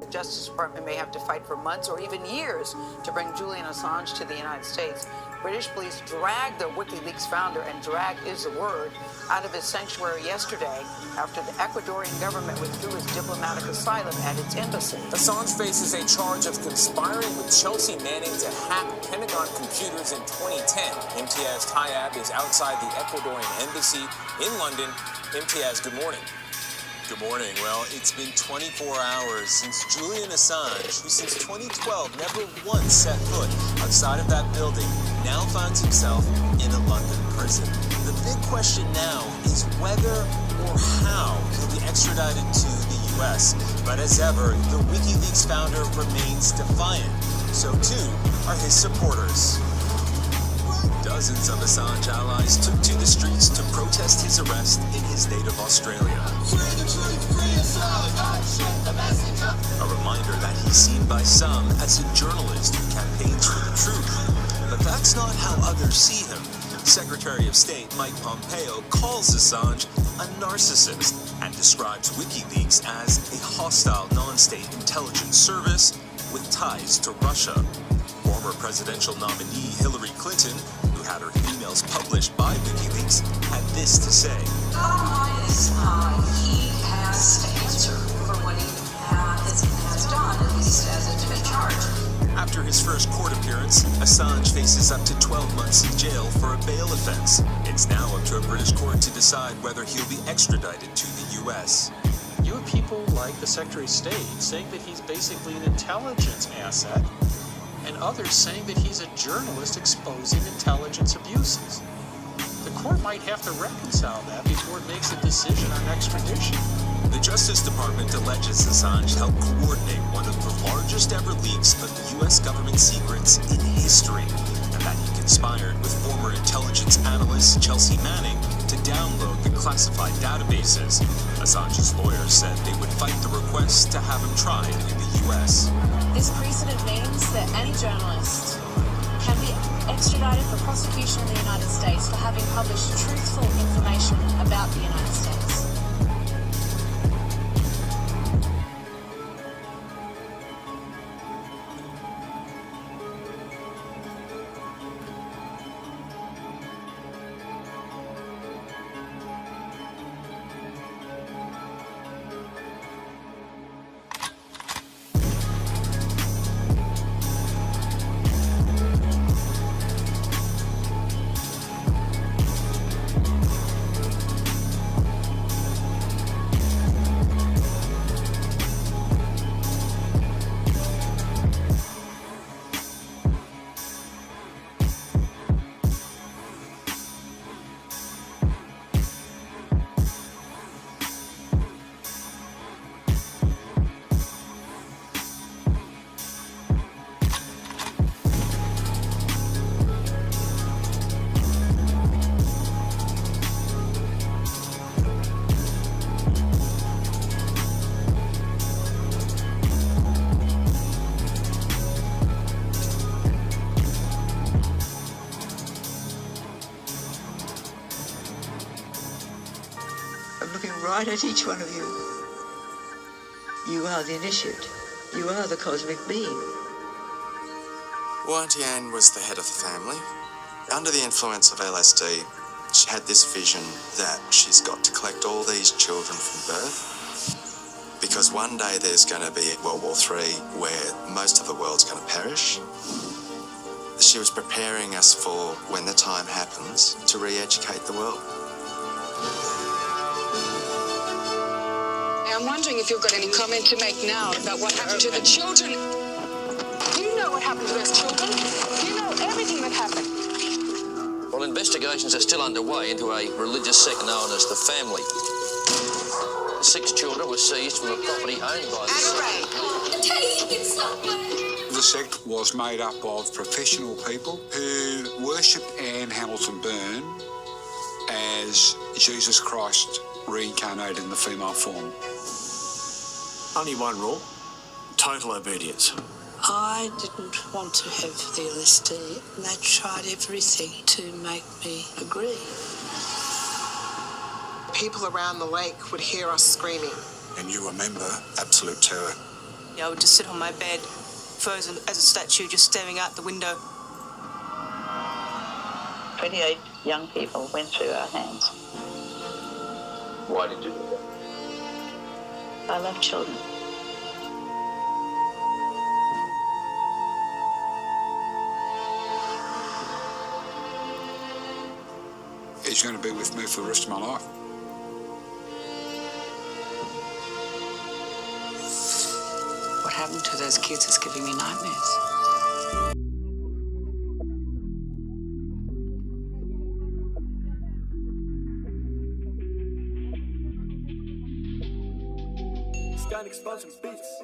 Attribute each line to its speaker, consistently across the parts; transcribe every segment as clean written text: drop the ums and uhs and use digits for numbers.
Speaker 1: the Justice Department may have to fight for months or even years to bring Julian Assange to the United States. British police dragged the WikiLeaks founder, and drag is the word, out of his sanctuary yesterday after the Ecuadorian government withdrew his diplomatic asylum at its embassy.
Speaker 2: Assange faces a charge of conspiring with Chelsea Manning to hack Pentagon computers in 2010. Imtiaz Tayeb is outside the Ecuadorian embassy in London. Imtiaz, good morning.
Speaker 3: Good morning. Well, it's been 24 hours since Julian Assange, who since 2012 never once set foot outside of that building, now finds himself in a London prison. The big question now is whether or how he'll be extradited to the U.S. But as ever, the WikiLeaks founder remains defiant. So too are his supporters. Dozens of Assange allies took to the streets to protest his arrest in his native Australia. A reminder that he's seen by some as a journalist who campaigns for the truth. But that's not how others see him. Secretary of State Mike Pompeo calls Assange a narcissist and describes WikiLeaks as a hostile non-state intelligence service with ties to Russia. Former presidential nominee Hillary Clinton, who had her emails published by WikiLeaks, had this to say.
Speaker 4: Bottom line is he has to answer for what he has done, at least as a debate charge.
Speaker 3: After his first court appearance, Assange faces up to 12 months in jail for a bail offense. It's now up to a British court to decide whether he'll be extradited to the U.S.
Speaker 5: You have people like the Secretary of State saying that he's basically an intelligence asset, and others saying that he's a journalist exposing intelligence abuses. The court might have to reconcile that before it makes a decision on extradition.
Speaker 3: The Justice Department alleges Assange helped coordinate one of the largest ever leaks of U.S. government secrets in history, and that he conspired with former intelligence analyst Chelsea Manning to download the classified databases. Assange's lawyers said they would fight the request to have him tried in the U.S.
Speaker 6: This precedent means that any journalist can be extradited for prosecution in the United States for having published truthful information about the United States.
Speaker 7: Right at each one of you. You are the initiate. You are the cosmic being.
Speaker 8: Well, Auntie Anne was the head of the family. Under the influence of LSD, she had this vision that she's got to collect all these children from birth, because one day there's going to be World War III where most of the world's going to perish. She was preparing us for, when the time happens, to re-educate the world.
Speaker 9: I'm wondering if you've got any comment to make now about what happened to the children. Do you know what happened to those children? Do you know everything that happened?
Speaker 10: Well, investigations are still underway into a religious sect known as the Family. 6 children were seized from a property owned by the sect.
Speaker 11: The sect was made up of professional people who worshipped Anne Hamilton Byrne as Jesus Christ reincarnated in the female form.
Speaker 12: Only one rule: total obedience.
Speaker 13: I didn't want to have the LSD, and they tried everything to make me agree.
Speaker 9: People around the lake would hear us screaming.
Speaker 8: And you remember absolute terror.
Speaker 14: I would just sit on my bed, frozen as a statue, just staring out the window.
Speaker 7: 28 young people went through our hands.
Speaker 10: Why did you do that?
Speaker 7: I love children.
Speaker 11: He's going to be with me for the rest of my life.
Speaker 13: What happened to those kids is giving me nightmares.
Speaker 12: Exposing beats.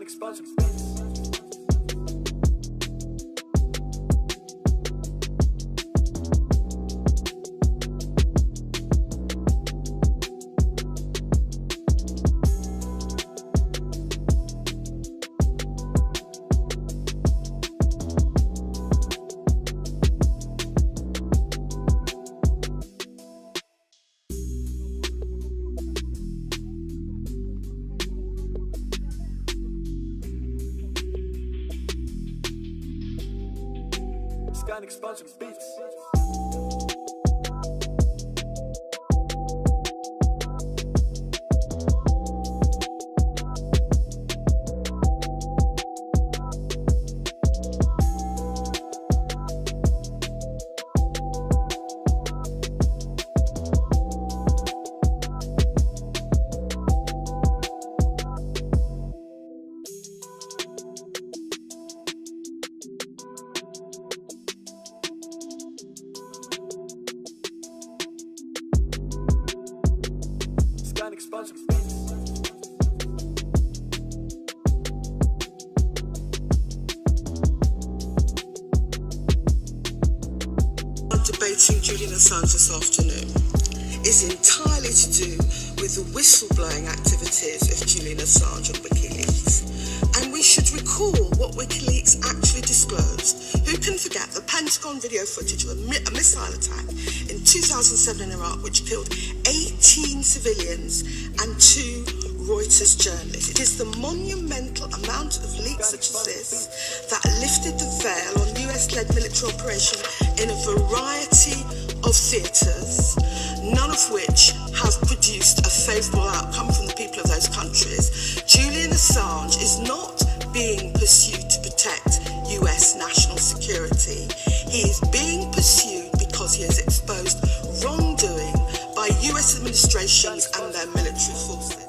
Speaker 12: Exposing beats.
Speaker 15: Debating Julian Assange this afternoon is entirely to do with the whistleblowing activities of Julian Assange and WikiLeaks. And we should recall what WikiLeaks actually disclosed. Who can forget the Pentagon video footage of a missile attack in 2007 in Iraq which killed 18 civilians and 2 Reuters journalists? It is the monumental amount of leaks such as this that lifted the veil on US-led military operation in a variety of theatres, none of which have produced a favourable outcome from the people of those countries. Julian Assange is not being pursued to protect US national security. He is being pursued because he has exposed wrongdoing by US administrations and their military forces.